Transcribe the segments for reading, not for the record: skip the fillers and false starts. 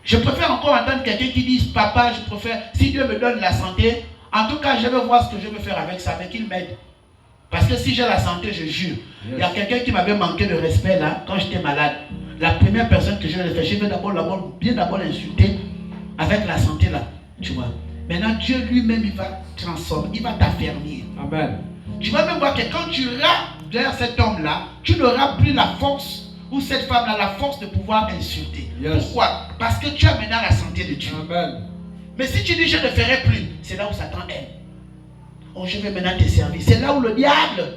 Je préfère encore entendre quelqu'un qui dit, papa, je préfère, si Dieu me donne la santé, en tout cas, je veux voir ce que je veux faire avec ça, mais qu'il m'aide. Parce que si j'ai la santé, je jure. Il y a quelqu'un qui m'avait manqué de respect là, quand j'étais malade. La première personne que je vais faire, je vais bien d'abord l'insulter avec la santé là. Tu vois. Maintenant, Dieu lui-même, il va transformer, il va t'affermir. Amen. Tu vas même voir que quand tu iras vers cet homme-là, tu n'auras plus la force, ou cette femme-là, la force de pouvoir insulter. Yes. Pourquoi? Parce que tu as maintenant la santé de Dieu. Amen. Mais si tu dis je ne ferai plus, c'est là où Satan aime. Oh, je vais maintenant te servir. C'est là où le diable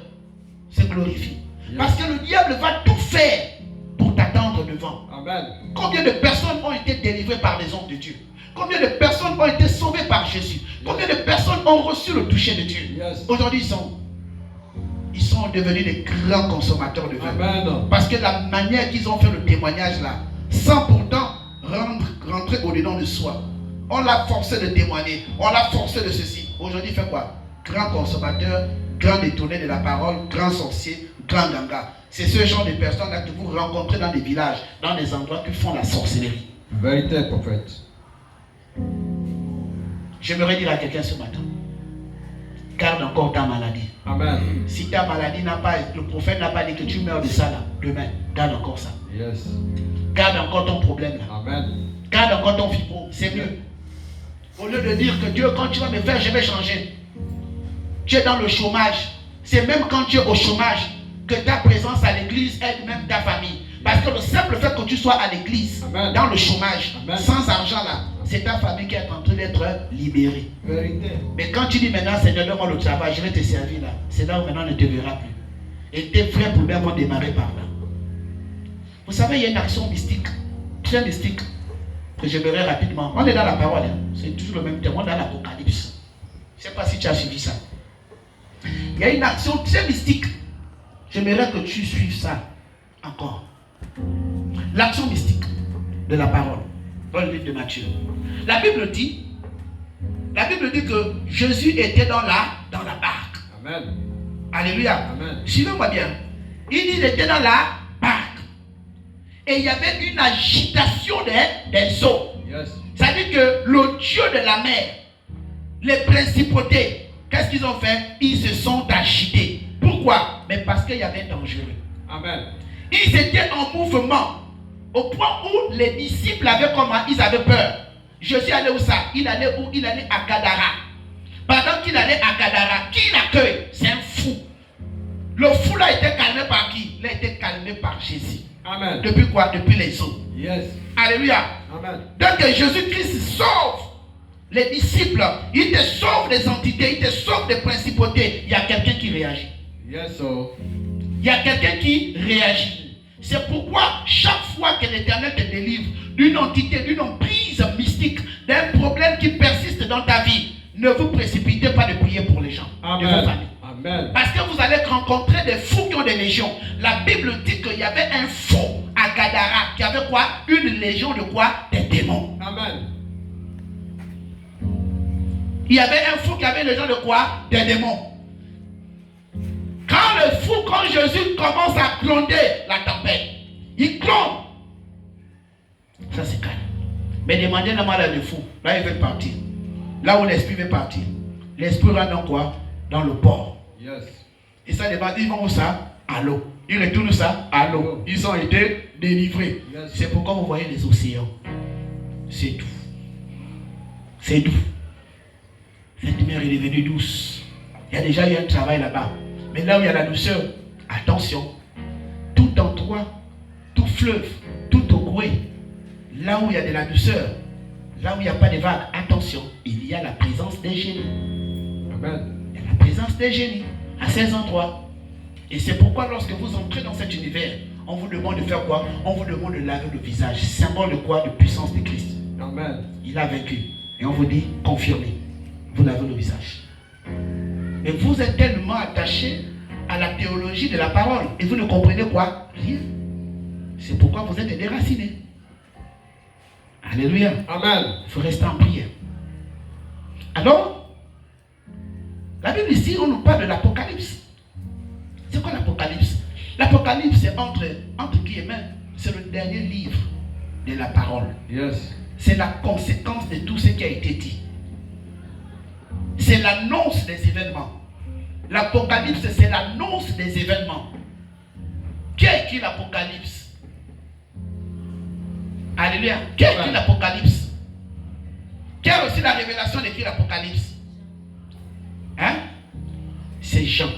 se glorifie. Yes. Parce que le diable va tout faire pour t'attendre devant. Amen. Combien de personnes ont été délivrées par les hommes de Dieu? Combien de personnes ont été sauvées par Jésus? Yes. Combien de personnes ont reçu le toucher de Dieu? Yes. Aujourd'hui, ils sont devenus des grands consommateurs de vin. Amen. Parce que la manière qu'ils ont fait le témoignage là, sans pourtant rentrer au-dedans de soi. On l'a forcé de témoigner, on l'a forcé de ceci. Aujourd'hui, il fait quoi? Grand consommateur, grand détourné de la parole, grand sorcier, grand ganga. C'est ce genre de personnes-là que vous rencontrez dans des villages, dans des endroits qui font la sorcellerie. Vérité, prophète. J'aimerais dire à quelqu'un ce matin, garde encore ta maladie. Amen. Si ta maladie n'a pas, le prophète n'a pas dit que tu meurs de ça là, demain, garde encore ça. Yes. Garde encore ton problème là. Amen. Garde encore ton fibro, c'est mieux. Au lieu de dire que Dieu, quand tu vas me faire, je vais changer. Tu es dans le chômage. C'est même quand tu es au chômage que ta présence à l'église aide même ta famille. Parce que le simple fait que tu sois à l'église, dans le chômage, Amen. Sans argent là, c'est ta famille qui est en train d'être libérée. Vérité. Mais quand tu dis maintenant, Seigneur, donne-moi le travail, je vais te servir là. C'est là où maintenant on ne te verra plus. Et tes vrais problèmes vont démarrer par là. Vous savez, il y a une action mystique, très mystique, que j'aimerais rapidement. On est dans la parole, hein. C'est toujours le même thème, on est dans l'Apocalypse. Je ne sais pas si tu as suivi ça. Il y a une action très mystique. J'aimerais que tu suives ça encore. L'action mystique de la parole dans le livre de Matthieu. La Bible dit que Jésus était dans la barque. Amen. Alléluia. Amen. Suivez-moi bien. Il était dans la barque. Et il y avait une agitation des eaux. Yes. C'est-à-dire que le Dieu de la mer, les principautés, qu'est-ce qu'ils ont fait? Ils se sont agités. Pourquoi? Mais parce qu'il y avait un dangereux. Amen. Ils étaient en mouvement. Au point où les disciples avaient comment? Ils avaient peur. Jésus allait où ça? Il allait où? Il allait à Gadara. Pendant qu'il allait à Gadara, qui l'accueille? C'est un fou. Le fou là était calmé par qui? Il a été calmé par Jésus. Amen. Depuis quoi? Depuis les eaux. Yes. Alléluia. Amen. Donc Jésus-Christ sauve les disciples. Il te sauve des entités. Il te sauve des principautés. Il y a quelqu'un qui réagit. Yes, so. Il y a quelqu'un qui réagit. C'est pourquoi chaque fois que l'Éternel te délivre d'une entité, d'une emprise mystique, d'un problème qui persiste dans ta vie, ne vous précipitez pas de prier pour les gens. Amen. De vos familles. Amen. Parce que vous allez rencontrer des fous qui ont des légions. La Bible dit qu'il y avait un fou à Gadara qui avait quoi? Une légion de quoi? Des démons. Amen. Il y avait un fou qui avait une légion de quoi? Des démons. Quand Jésus commence à gronder la tempête, il gronde. Ça c'est calme. Mais demandez la malade de fou. Là il veut partir. Là où l'esprit veut partir. L'esprit rentre dans quoi? Dans le port. Yes. Et ça demande, ils vont où ça? À l'eau. Ils retournent ça? À l'eau. Ils ont été délivrés. Yes. C'est pourquoi vous voyez les océans. C'est doux. C'est doux. Cette mer est devenue douce. Il y a déjà eu un travail là-bas. Mais là où il y a la douceur, attention, tout endroit, tout fleuve, tout eau, là où il y a de la douceur, là où il n'y a pas de vagues, attention, il y a la présence des génies. Amen. Il y a la présence des génies à ces endroits. Et c'est pourquoi lorsque vous entrez dans cet univers, on vous demande de faire quoi? On vous demande de laver le visage. Symbole de quoi? De puissance de Christ. Amen. Il a vaincu. Et on vous dit, confirmez. Vous lavez le visage. Mais vous êtes tellement attaché à la théologie de la parole et vous ne comprenez quoi? Rien. C'est pourquoi vous êtes déracinés. Alléluia. Amen. Il faut rester en prière. Alors, la Bible ici, on nous parle de l'Apocalypse. C'est quoi l'Apocalypse? L'Apocalypse, c'est entre guillemets, c'est le dernier livre de la parole. Yes. c'est la conséquence de tout ce qui a été dit. C'est l'annonce des événements. L'Apocalypse, c'est l'annonce des événements. Qui a écrit l'Apocalypse? Alléluia. Qui a écrit l'Apocalypse? Qui a reçu la révélation d'écrire l'Apocalypse? Hein? C'est Jean,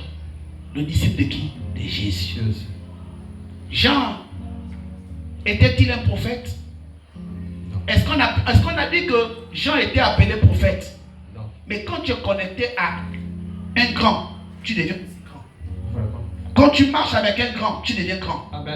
le disciple de qui? De Jésus. Jean, était-il un prophète? Est-ce qu'on a dit que Jean était appelé prophète? Non. Mais quand tu es connecté à un grand, tu deviens grand. Vraiment. Quand tu marches avec un grand, tu deviens grand. Amen.